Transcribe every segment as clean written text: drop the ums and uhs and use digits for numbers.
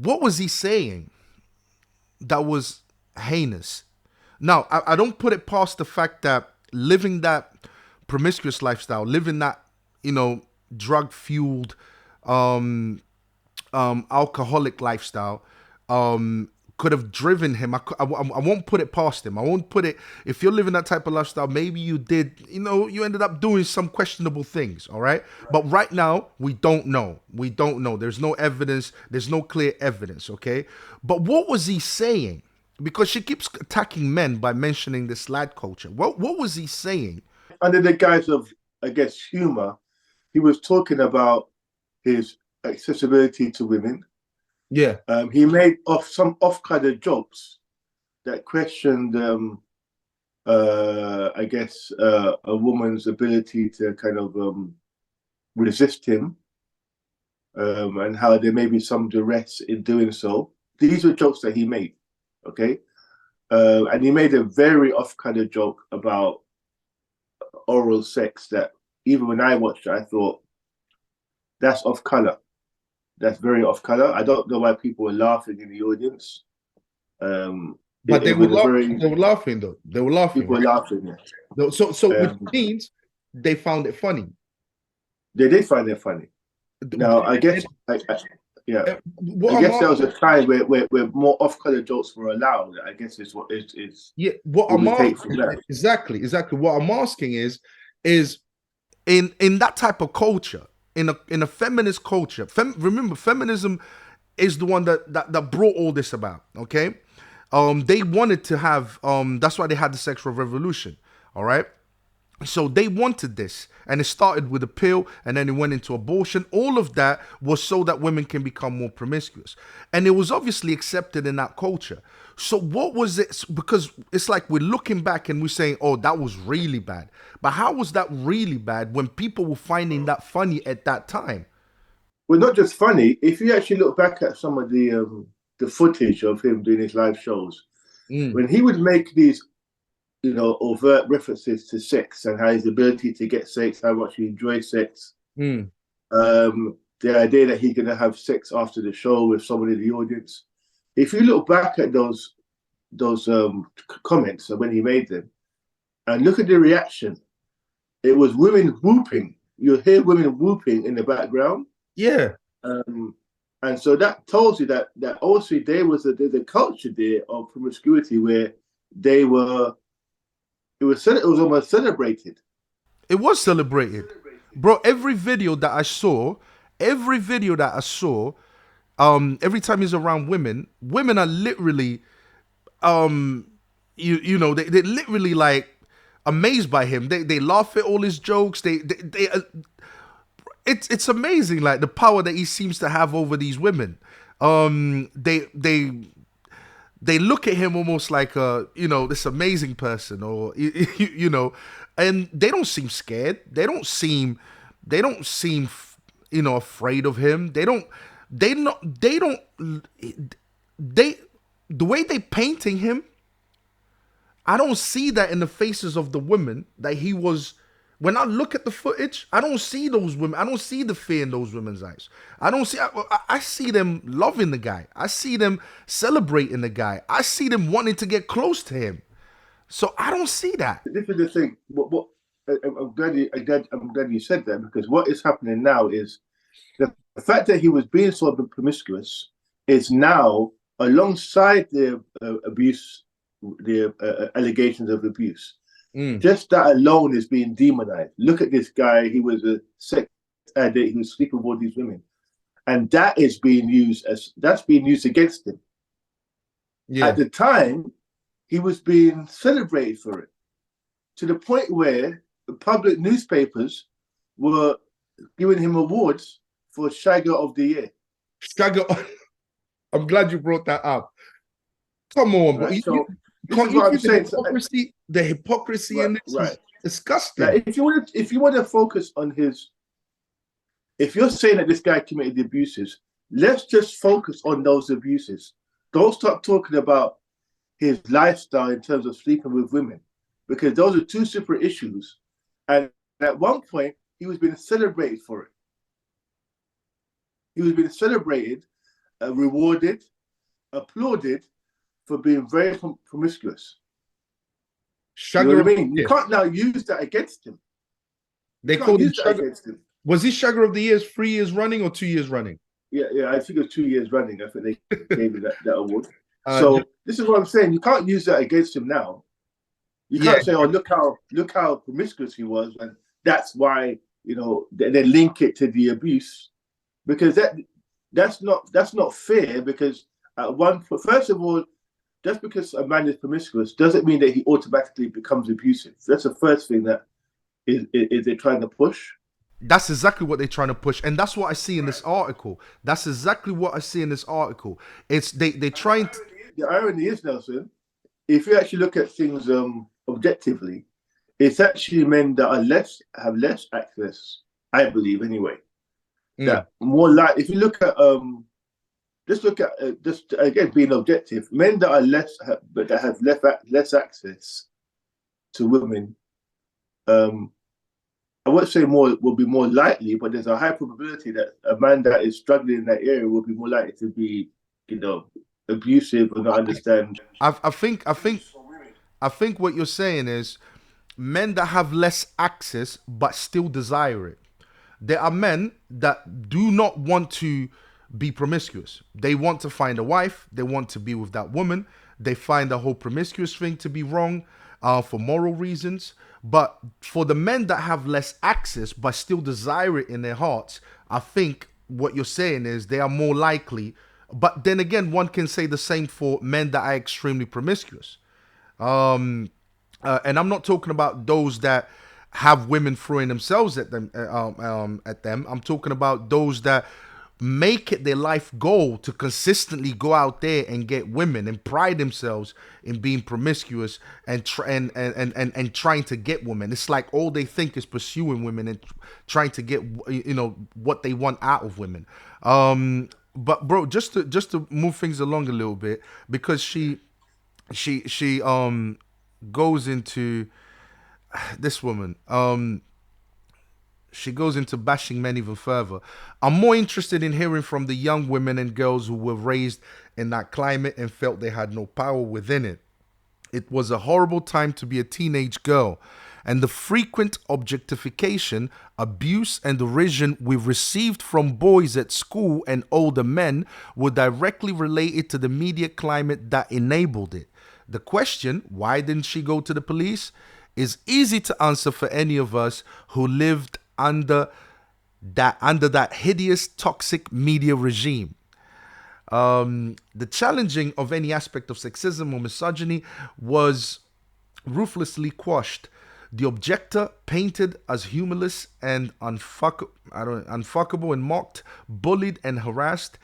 What was he saying that was heinous? Now, I don't put it past the fact that living that promiscuous lifestyle, living that, you know, drug fueled, um, alcoholic lifestyle, could have driven him. I won't put it past him. I won't put it, if you're living that type of lifestyle, maybe you did, you know, you ended up doing some questionable things, all right? But right now, we don't know. We don't know. There's no evidence. There's no clear evidence, okay? But what was he saying? Because she keeps attacking men by mentioning this lad culture. What was he saying? Under the guise of, I guess, humor, he was talking about his accessibility to women. Yeah. He made some off-color jokes that questioned, I guess, a woman's ability to kind of resist him, and how there may be some duress in doing so. These were jokes that he made, okay? And he made a very off-color joke about oral sex that even when I watched it, I thought, that's off-color. That's very off-color. I don't know why people were laughing in the audience. But It was a very, they were laughing though. They were laughing, people were right? laughing. Yeah. So which means they found it funny. They did find it funny. Now, I guess, yeah, What I I'm guess there was asking, a time where more off-color jokes were allowed. I guess is yeah, what what I'm we take from asking, that. exactly. What I'm asking is in that type of culture, in a feminist culture. Remember, feminism is the one that brought all this about. Okay, they wanted to have that's why they had the sexual revolution. All right. So they wanted this, and it started with a pill, and then it went into abortion. All of that was so that women can become more promiscuous, and it was obviously accepted in that culture. So what was it? Because it's like we're looking back and we're saying, "Oh, that was really bad," but how was that really bad when people were finding that funny at that time? Well, not just funny. If you actually look back at some of the footage of him doing his live shows, Mm, when he would make these, overt references to sex and how his ability to get sex, how much he enjoys sex, mm, the idea that he's going to have sex after the show with somebody in the audience. If you look back at those comments when he made them and look at the reaction, it was women whooping. You hear women whooping in the background. yeah, Um, and so that tells you that also there was the culture there of promiscuity where they were it was almost celebrated. it was celebrated, bro. Every video that I saw, every time he's around women, women are literally you know they literally like amazed by him. They laugh at all his jokes. They it's amazing like the power that he seems to have over these women. They look at him almost like a, you know, this amazing person, or you know, and they don't seem scared. They don't seem you know, afraid of him. They don't they the way they painting him, I don't see that in the faces of the women that he was. When I look at the footage, I don't see those women. I don't see the fear in those women's eyes. I don't see. I see them loving the guy. I see them celebrating the guy. I see them wanting to get close to him. So I don't see that. This is the thing. I'm glad you said that, because what is happening now is the fact that he was being so promiscuous is now alongside the abuse, the allegations of abuse. Mm. Just that alone is being demonized. Look at this guy. He was a sex addict. He was sleeping with all these women, and that's being used against him. At Yeah. the time, he was being celebrated for it, to the point where the public newspapers were giving him awards for Shagger of the Year. Struggle. I'm glad you brought that up. Come on, bro. Right. So this Can't is you what see I'm saying. the hypocrisy Right, in this right. is Now, disgusting. if you want to focus on his, if you're saying that this guy committed abuses, let's just focus on those abuses. Don't start talking about his lifestyle in terms of sleeping with women, because those are two separate issues. And at one point, he was being celebrated for it. He was being celebrated, rewarded, applauded for being very promiscuous. You know Shagger what of I the mean? You year. can't now use that against him. You They can't called him use that Shagger. against him. Was he Shagger of the Year 3 years running or 2 years running? Yeah, I think it was 2 years running. I think they gave him that award. Uh, So this is what I'm saying. You can't use that against him now. You yeah, can't say, "Oh, look how promiscuous he was," and that's why they link it to the abuse, because that's not fair. Because first of all, just because a man is promiscuous doesn't mean that he automatically becomes abusive. That's the first thing that is they're trying to push. that's exactly what they're trying to push, and that's what I see in this article. That's exactly what I see in this article. It's they trying to, The irony is, Nelson, if you actually look at things objectively, it's actually men that have less access, I believe anyway. mm, That more like, if you look at just again being objective, men that are but that have less access to women, I won't say will be more likely, but there's a high probability that a man that is struggling in that area will be more likely to be, abusive or not understand. I think what you're saying is men that have less access but still desire it. There are men that do not want to be promiscuous. They want to find a wife. They want to be with that woman. They find the whole promiscuous thing to be wrong for moral reasons. But for the men that have less access but still desire it in their hearts, I think what you're saying is they are more likely. But then again, one can say the same for men that are extremely promiscuous. And I'm not talking about those that have women throwing themselves at them. I'm talking about those that make it their life goal to consistently go out there and get women and pride themselves in being promiscuous and and trying to get women. It's like all they think is pursuing women and trying to get what they want out of women. But bro, just to move things along a little bit, because she goes into this woman. She goes into bashing men even further. I'm more interested in hearing from the young women and girls who were raised in that climate and felt they had no power within it. It was a horrible time to be a teenage girl, and the frequent objectification, abuse, and derision we've received from boys at school and older men were directly related to the media climate that enabled it. The question, why didn't she go to the police, is easy to answer for any of us who lived under that hideous, toxic media regime. The challenging of any aspect of sexism or misogyny was ruthlessly quashed. The objector painted as humorless and unfuckable and mocked, bullied and harassed.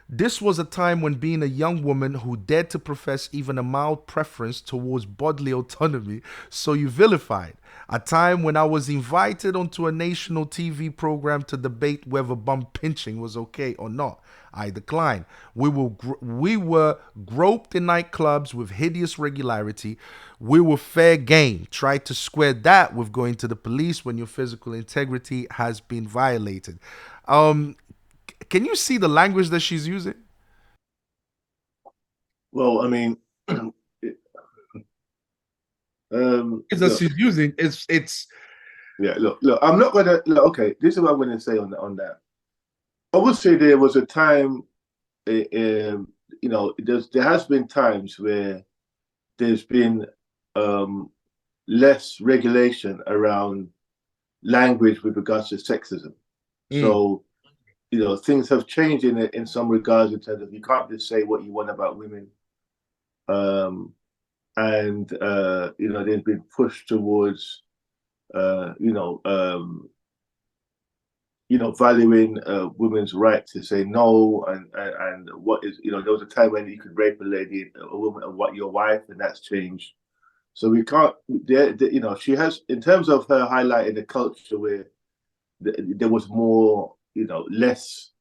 This was a time when being a young woman who dared to profess even a mild preference towards bodily autonomy, so you vilified. A time when I was invited onto a national TV program to debate whether bum pinching was okay or not. I declined. We were groped in nightclubs with hideous regularity. We were fair game. Try to square that with going to the police when your physical integrity has been violated. Can you see the language that she's using? Well, I mean, That look, she's using it's yeah, look. I'm not gonna look. Okay, this is what I'm gonna say on that. I would say there was a time, there has been times where there's been less regulation around language with regards to sexism. mm, So, things have changed in some regards in terms of you can't just say what you want about women. And there's been push towards uh, you know um, valuing women's right to say no, and what is, there was a time when you could rape a lady, a woman, and what your wife, and that's changed. So we can't. She has, in terms of her highlighting the culture where there was more, less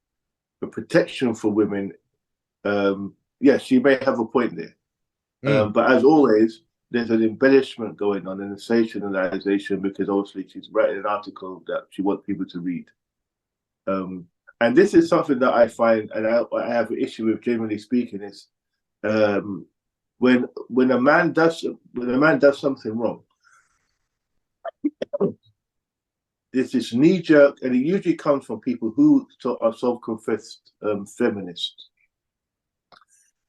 protection for women. Yeah, she may have a point there. mm. But as always, there's an embellishment going on and a sensationalization, because obviously she's writing an article that she wants people to read. And this is something that I find, and I have an issue with, generally speaking, is um, when a man does something wrong, there's this knee jerk, and it usually comes from people who are self-confessed feminists.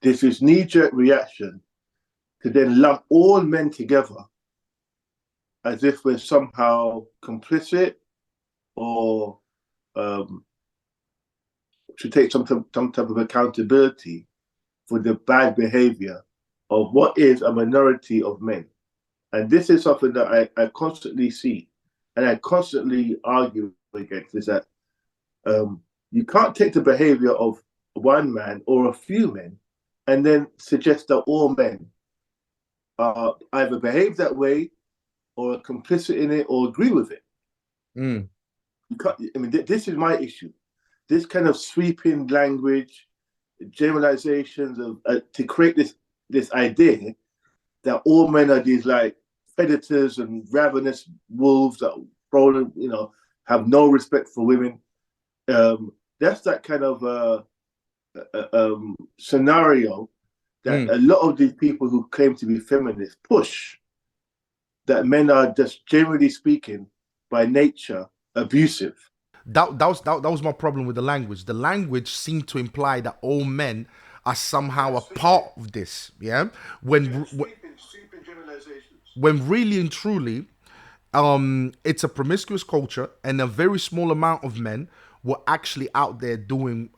There's this knee jerk reaction to then lump all men together as if we're somehow complicit or should take some type of accountability for the bad behavior of what is a minority of men. And this is something that I constantly see and I constantly argue against, is that you can't take the behavior of one man or a few men and then suggest that all men either behave that way or are complicit in it or agree with it. Mm. You can't, I mean, this is my issue. This kind of sweeping language, generalizations of to create this idea that all men are these like predators and ravenous wolves that probably, have no respect for women. That's that kind of scenario that a lot of these people who claim to be feminists push, that men are just, generally speaking, by nature, abusive. That was my problem with the language. The language seemed to imply that all men are somehow a part of this. Yeah, Sweeping generalizations. when really and truly, it's a promiscuous culture, and a very small amount of men were actually out there doing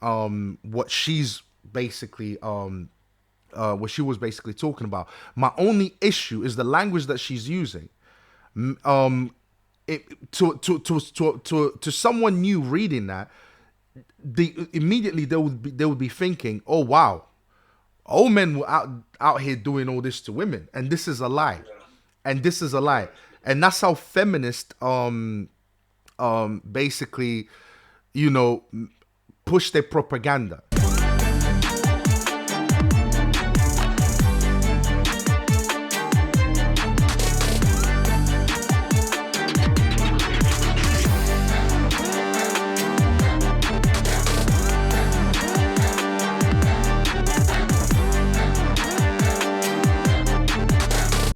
what she's basically what she was basically talking about. My only issue is the language that she's using. To someone new reading that, immediately they would be thinking, "Oh wow, all men were out here doing all this to women," and this is a lie, and this is a lie, and that's how feminists basically, push their propaganda.